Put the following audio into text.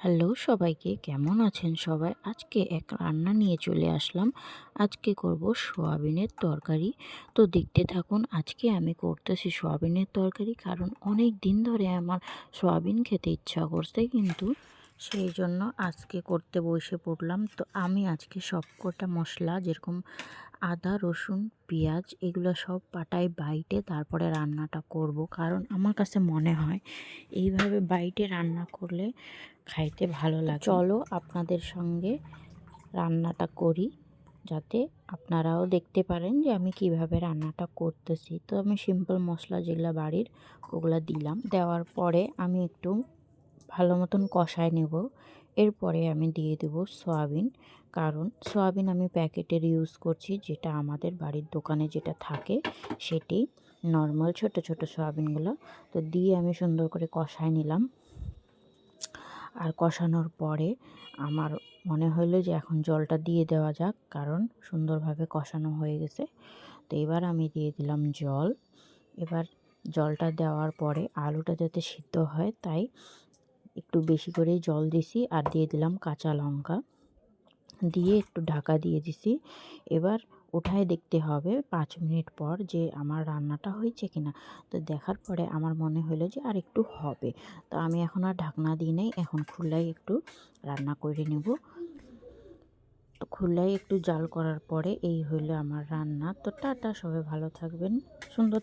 Hello সবাইকে, কেমন আছেন সবাই? আজকে এক রান্না নিয়ে চলে আসলাম। আজকে করব সোয়াবিনের তরকারি। তো দেখতে থাকুন। আজকে আমি করতেছি সোয়াবিনের তরকারি, কারণ অনেক দিন ধরে আমার সোয়াবিন খেতে ইচ্ছা করছে, কিন্তু সেই জন্য আজকে করতে বসে পড়লাম। তো আমি আজকে সবকটা মশলা, যেরকম আদা, রসুন, পেঁয়াজ, এগুলো সব পাটায় বাইটে তারপরে রান্নাটা করব, কারণ আমার কাছে মনে হয় এইভাবে বাইটে রান্না করলে খাইতে ভালো লাগে। চলো আপনাদের সঙ্গে রান্নাটা করি, যাতে আপনারাও দেখতে পারেন যে আমি কিভাবে রান্নাটা করতেছি। তো আমি সিম্পল মশলা যেগুলো বাড়ির, ওগুলো দিলাম। দেওয়ার পরে আমি একটু ভালো মতন কষায় নেব। এরপরে আমি দিয়ে দেবো সয়াবিন, কারণ সয়াবিন আমি প্যাকেটের ইউজ করছি, যেটা আমাদের বাড়ির দোকানে যেটা থাকে সেটি নর্মাল ছোট ছোট সয়াবিনগুলো। তো দিয়ে আমি সুন্দর করে কষায় নিলাম। আর কষানোর পরে আমার মনে হলো যে এখন জলটা দিয়ে দেওয়া যাক, কারণ সুন্দরভাবে কষানো হয়ে গেছে। তো এবার আমি দিয়ে দিলাম জল। এবার জলটা দেওয়ার পরে আলুটা যাতে সিদ্ধ হয়, তাই একটু বেশি করেই জল দিছি। আর দিয়ে দিলাম কাঁচা লঙ্কা, দিয়ে একটু ঢাকা দিয়ে দিছি। এবার উঠায় দেখতে হবে 5 মিনিট পর যে আমার রান্নাটা হয়েছে কিনা। তো দেখার পরে আমার মনে হলো যে আর একটু হবে। তো আমি এখন আর ঢাকনা দিই নাই, এখন খোলাই একটু রান্না করে নেব। তো খোলাই একটু জাল করার পরে এই হলো আমার রান্না। তো টাটা, সবাই ভালো থাকবেন, সুন্দর